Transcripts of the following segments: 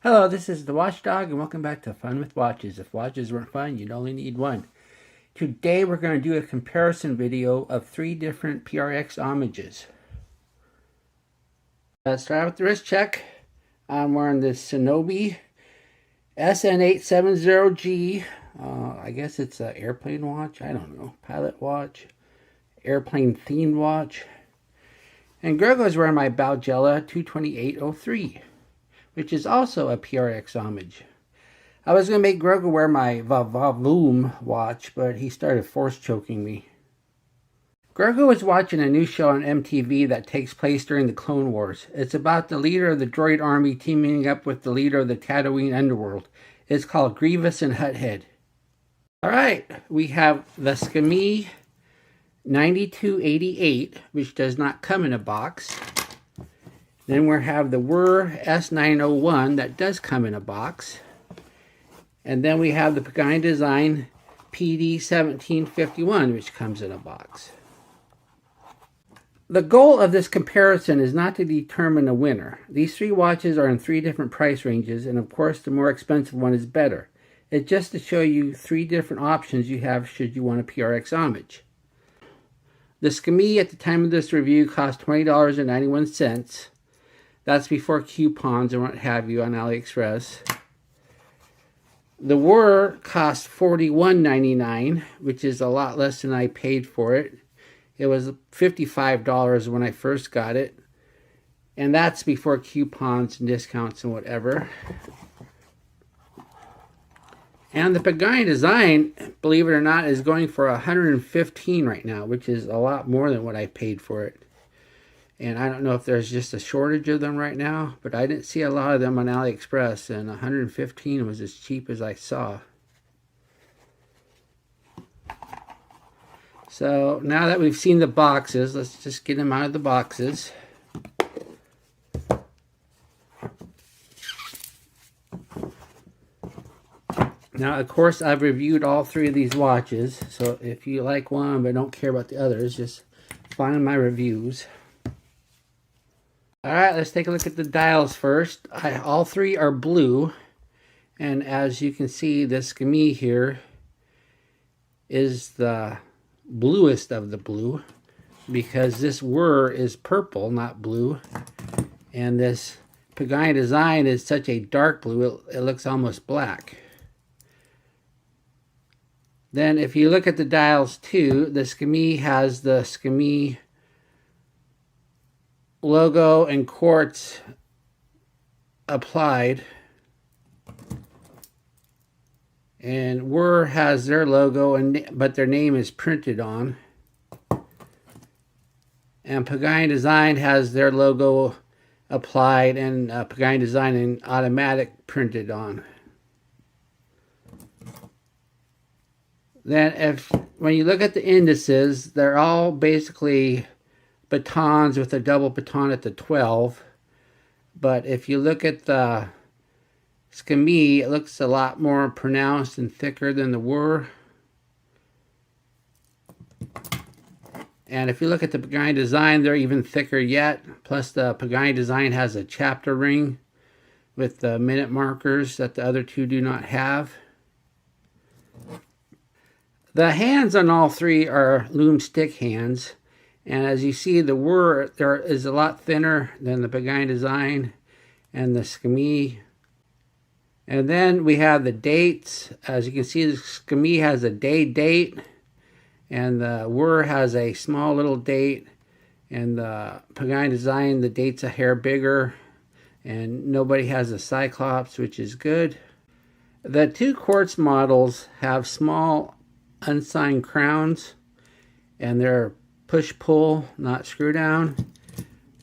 Hello, this is the Watchdog, and welcome back to Fun with Watches. If watches weren't fun, you'd only need one. Today we're going to do a comparison video of 3 different PRX homages. Let's start with the wrist check. I'm wearing the SKMEI SN870G. I guess it's an airplane watch. I don't know. Pilot watch. Airplane themed watch. And Grego's wearing my Balgella 22803. Which is also a PRX homage. I was going to make Grego wear my WWOOR watch, but he started force choking me. Grego was watching a new show on MTV that takes place during the Clone Wars. It's about the leader of the droid army teaming up with the leader of the Tatooine underworld. It's called Grievous and Hut-Head. Alright, we have the SKMEI 9288, which does not come in a box. Then we have the WWOOR S901 that does come in a box. And then we have the PAGANI design PD1751, which comes in a box. The goal of this comparison is not to determine a winner. These 3 watches are in 3 different price ranges, and of course the more expensive one is better. It's just to show you 3 different options you have should you want a PRX homage. The SKMEI at the time of this review cost $20.91. That's before coupons and what have you on AliExpress. The WWOOR cost $41.99, which is a lot less than I paid for it. It was $55 when I first got it. And that's before coupons and discounts and whatever. And the PAGANI design, believe it or not, is going for $115 right now, which is a lot more than what I paid for it. And I don't know if there's just a shortage of them right now, but I didn't see a lot of them on AliExpress, and $115 was as cheap as I saw. So now that we've seen the boxes, let's just get them out of the boxes. Now, of course, I've reviewed all 3 of these watches, so if you like one but don't care about the others, just find my reviews. Alright, let's take a look at the dials first. All 3 are blue, and as you can see, the SKMEI here is the bluest of the blue, because this WWOOR is purple, not blue, and this PAGANI design is such a dark blue, it looks almost black. Then if you look at the dials too, the SKMEI has the SKMEI logo and Quartz applied, and WWOOR has their logo but their name is printed on, and PAGANI design has their logo applied and PAGANI design and automatic printed on. Then when you look at the indices, they're all basically batons with a double baton at the 12, but if you look at the SKMEI, it looks a lot more pronounced and thicker than the WWOOR. And if you look at the PAGANI design, they're even thicker yet. Plus the PAGANI design has a chapter ring with the minute markers that the other 2 do not have. The hands on all 3 are Lume stick hands. And as you see, the WWOOR there is a lot thinner than the PAGANI design and the SKMEI. And then we have the dates. As you can see, the SKMEI has a day date, and the WWOOR has a small little date, and the PAGANI design, the date's a hair bigger, and nobody has a Cyclops, which is good. The 2 Quartz models have small unsigned crowns, and they're push-pull, not screw-down.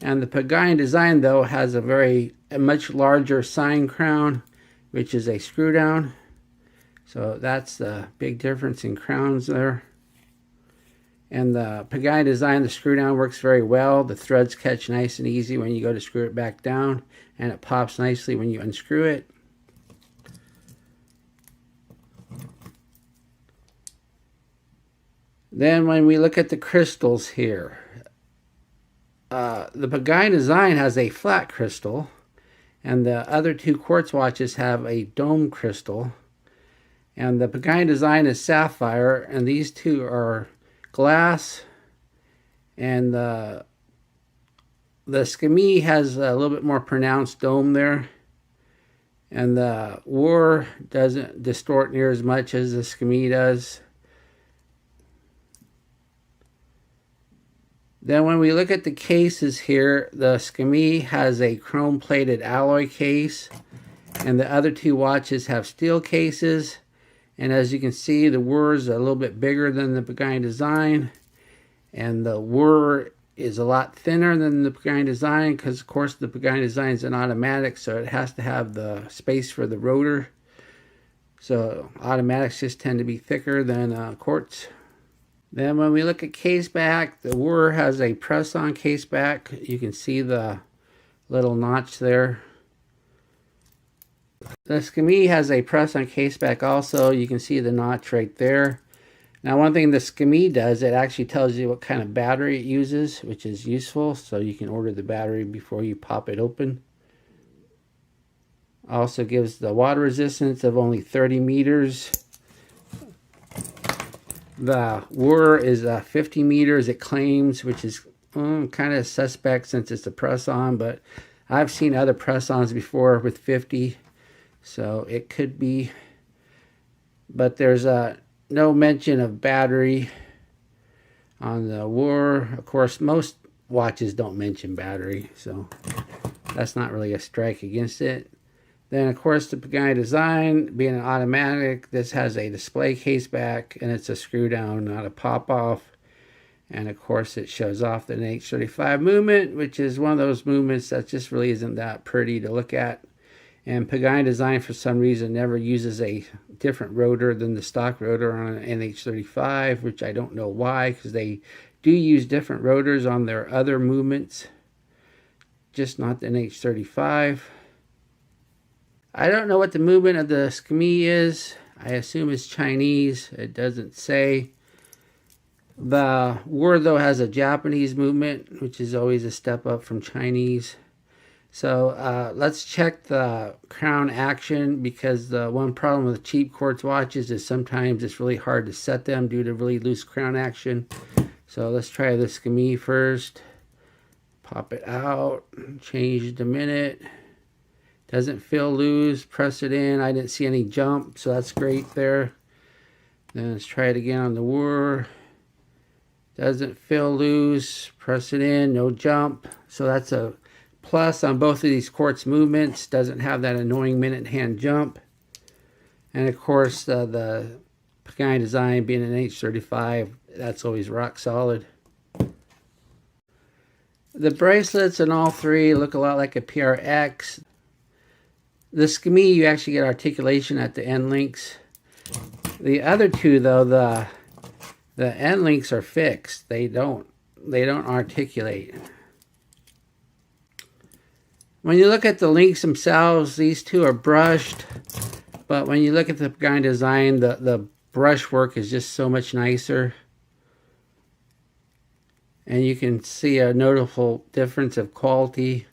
And the PAGANI design, though, has a much larger sign crown, which is a screw-down. So that's the big difference in crowns there. And the PAGANI design, the screw-down works very well. The threads catch nice and easy when you go to screw it back down, and it pops nicely when you unscrew it. Then when we look at the crystals here, the PAGANI design has a flat crystal, And the other two Quartz watches have a dome crystal. And the PAGANI design is Sapphire, and these two are glass. And the SKMEI has a little bit more pronounced dome there. And the WWOOR doesn't distort near as much as the SKMEI does. Then when we look at the cases here, the SKMEI has a chrome-plated alloy case, and the other two watches have steel cases. And as you can see, the WWOOR is a little bit bigger than the PAGANI design, and the WWOOR is a lot thinner than the PAGANI design because, of course, the PAGANI design is an automatic, so it has to have the space for the rotor. So automatics just tend to be thicker than Quartz. Then when we look at case back, the WWOOR has a press-on case back. You can see the little notch there. The SKMEI has a press-on case back also. You can see the notch right there. Now, one thing the SKMEI does, it actually tells you what kind of battery it uses, which is useful, so you can order the battery before you pop it open. Also gives the water resistance of only 30 meters. The WWOOR is 50 meters, it claims, which is kind of suspect since it's a press-on, but I've seen other press-ons before with 50, so it could be. But there's no mention of battery on the WWOOR. Of course, most watches don't mention battery, so that's not really a strike against it. Then, of course, the PAGANI design, being an automatic, this has a display case back, and it's a screw down, not a pop off. And, of course, it shows off the H35 movement, which is one of those movements that just really isn't that pretty to look at. And PAGANI design, for some reason, never uses a different rotor than the stock rotor on an NH35, which I don't know why, because they do use different rotors on their other movements, just not the NH35. I don't know what the movement of the SKMEI is. I assume it's Chinese. It doesn't say. The WWOOR, though, has a Japanese movement, which is always a step up from Chinese. So let's check the crown action, because the one problem with cheap Quartz watches is sometimes it's really hard to set them due to really loose crown action. So let's try the SKMEI first. Pop it out, change the minute. Doesn't feel loose, press it in. I didn't see any jump, so that's great there. Then let's try it again on the WWOOR. Doesn't feel loose, press it in, no jump. So that's a plus on both of these Quartz movements. Doesn't have that annoying minute hand jump. And of course, the PAGANI design being an H35, that's always rock solid. The bracelets in all three look a lot like a PRX. The SKMEI, you actually get articulation at the end links. The other two, though, the end links are fixed. They don't articulate. When you look at the links themselves, these two are brushed, but when you look at the PAGANI design, the brushwork is just so much nicer. And you can see a notable difference of quality.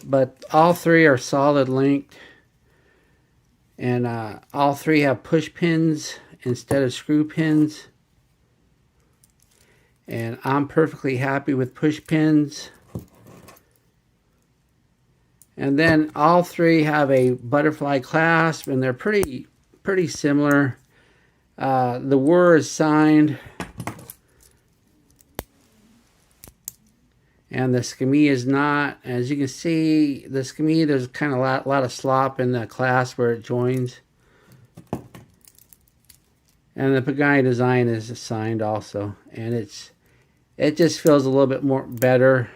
But all three are solid linked. And all three have push pins instead of screw pins. And I'm perfectly happy with push pins. And then all three have a butterfly clasp, and they're pretty similar. The WWOOR is signed. And the SKMEI is not. As you can see, the SKMEI, there's kind of a lot of slop in the clasp where it joins. And the PAGANI design is signed also. And it just feels a little bit more better.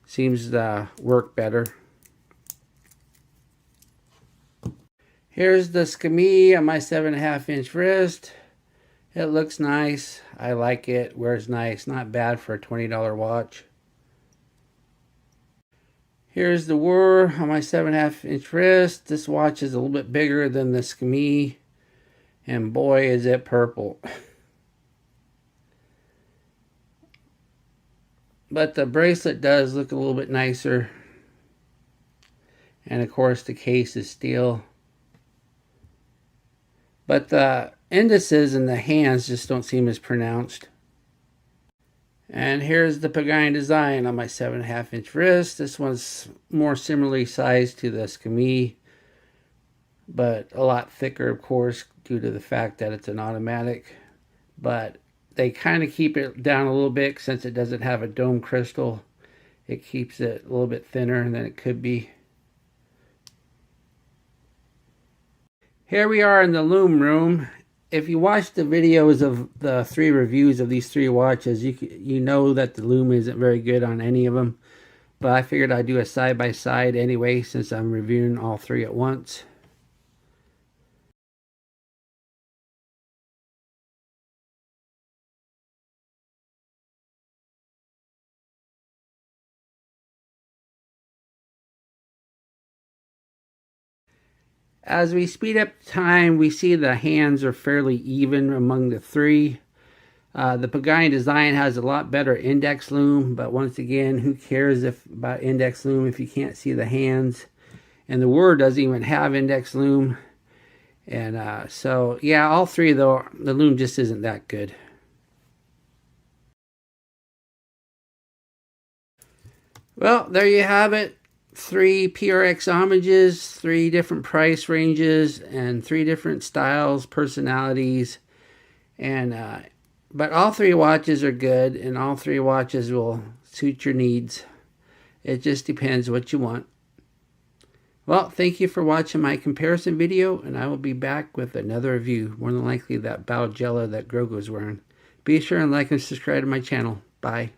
Seems to work better. Here's the SKMEI on my 7.5 inch wrist. It looks nice. I like it. Wears nice. Not bad for a $20 watch. Here's the WWOOR on my 7.5 inch wrist. This watch is a little bit bigger than the SKMEI. And boy, is it purple. But the bracelet does look a little bit nicer. And of course the case is steel. But the indices and the hands just don't seem as pronounced. And here's the Pagani design on my 7.5 inch wrist. This one's more similarly sized to the SKMEI, but a lot thicker, of course, due to the fact that it's an automatic. But they kind of keep it down a little bit since it doesn't have a dome crystal. It keeps it a little bit thinner than it could be. Here we are in the Lume room. If you watch the videos of the 3 reviews of these 3 watches, you know that the Lume isn't very good on any of them. But I figured I'd do a side-by-side anyway, since I'm reviewing all 3 at once. As we speed up time, we see the hands are fairly even among the 3. The Pagani design has a lot better index lume, but once again, who cares about index lume if you can't see the hands? And the WWOOR doesn't even have index lume. And so, yeah, all 3 though, the lume just isn't that good. Well, there you have it. 3 PRX homages, 3 different price ranges, and 3 different styles, personalities. And but all 3 watches are good, and all 3 watches will suit your needs. It just depends what you want. Well, thank you for watching my comparison video, and I will be back with another review, more than likely that Balgella that Grogo's wearing. Be sure and like and subscribe to my channel. Bye.